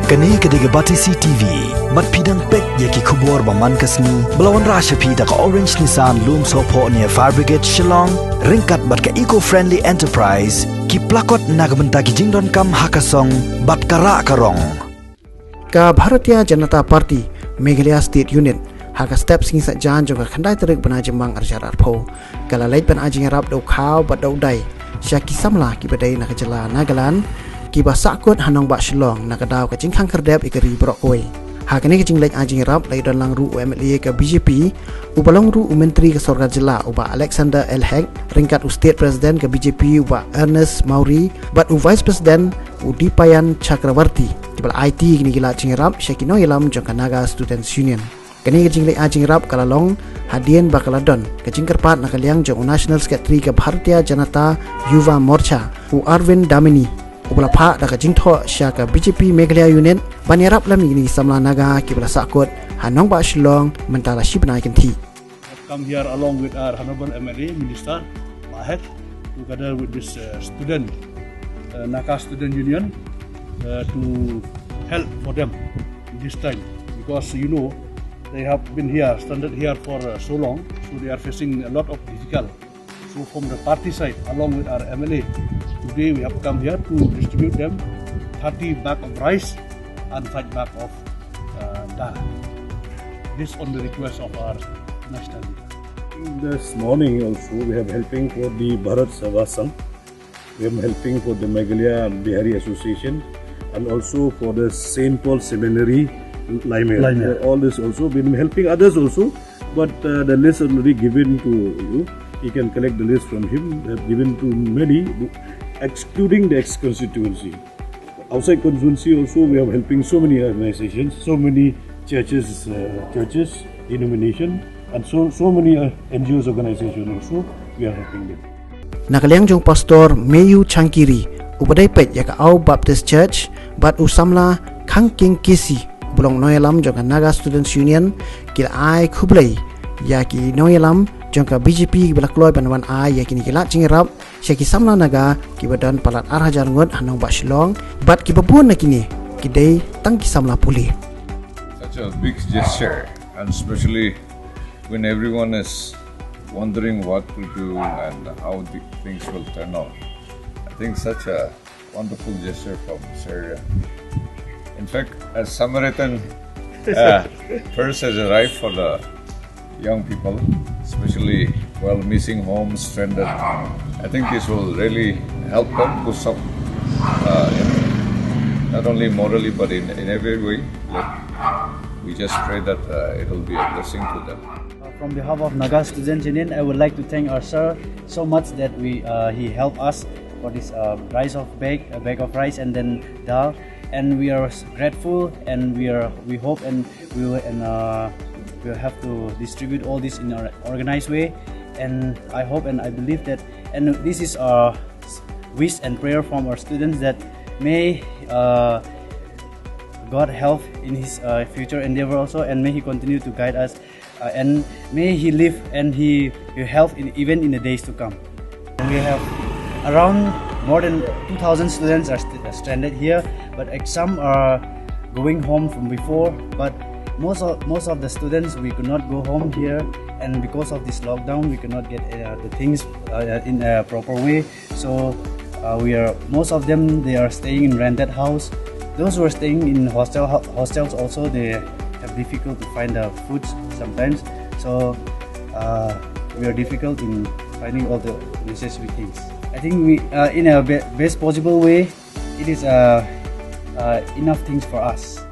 Kani kadiga Batisi TV, mat pidang pek yaki kubor baman kasni, belawan rasha pida ka Orange Nissan Loom Sopo near Fire Brigade Shillong, ringkat bat ka eco-friendly enterprise, ki plakot nagamenta ki jingdon kam hakasong, bat kara karong. Ka Bharatiya Janata Party, Meghalaya State Unit, haka step sing sa jan juga khandai terik bana jembang arjar arpo, kala lait ban ajing rap dau khau bat dau dai, syaki samla ki badai nak jela Nagaland, ki ba sakut hanong ba Shillong nak daw ka jingkhang kerdep ikari brokoi. Hakani ka jinglek ajing rap lai don lang ru UMLA ka BJP, ubalong ru menteri ka Sorga Jela uba Alexander L. Heg, ringkat State President ka BJP uba Ernest Mauri, bat Vice President Udipayan Chakravarti, tibal IT kini gila ajing rap syakino ilam jangka Naga Students Union. Kani ka jinglek ajing rap kalalong hadian bakaladon ka jingkerpat nakaliang jong National Secretary ka Bharatiya Janata Yuva Morcha u Arvind Damini. Ubala pa daga jingtho syaka BJP Meghalaya Unit banyarap lam ini samla naga kibala sakut hanong ba Shillong mentala shibna kinti. Come here along with our Honorable MLA Minister Mahet together with this student Naga Student Union to help for them this time because you know they have been here standard here for so long, so they are facing a lot of difficulty. So from the party side along with our MLA, today we have come here to distribute them 30 bag of rice and 5 bag of dal. This on the request of our national leader. This morning also we have helping for the Bharat Sabha Sangh, we are helping for the Meghalaya Bihari Association and also for the St. Paul Seminary Limerick. All this also been helping others also, but the list already given to you. You can collect the list from him. They have given to many, excluding the ex-constituency. Outside constituency also we are helping so many organizations, so many churches, denomination, and so many NGOs organizations also we are helping them. Nakaliang jong Pastor Mayu Chankiri upadai pet yaka Au Baptist Church bat usamla Kangking Kisi bulong noyalam jong Naga Students Union kila ai kublai yaki noyalam jangka BJP kibala kloy banwan ai yakini kila cingirap syaki samla naga kibadan palat arah jarngot hanong ba Shillong bat kibabun nakini kidai tang kisamla puli. Such a big gesture, and especially when everyone is wondering what to do and how the things will turn out. I think such a wonderful gesture from Syria. In fact, as Samaritan first has arrived for the young people, especially missing homes, stranded. I think this will really help them push up, not only morally but in every way. We just pray that it will be a blessing to them. From behalf of Naga Students Union, I would like to thank our sir so much that he helped us for this a bag of rice and then dal, and we are grateful, and we hope and we will we'll have to distribute all this in an organized way, and I hope and I believe that, and this is our wish and prayer from our students that may God help in his future endeavor also, and may he continue to guide us, and may he live and he help even in the days to come. And we have around more than 2,000 students are stranded here, but some are going home from before, but most of the students we could not go home here, and because of this lockdown we could not get the things in a proper way. So most of them they are staying in rented house. Those who are staying in hostels also, they have difficult to find the food sometimes. So we are difficult in finding all the necessary things. I think we in a best possible way, it is enough things for us.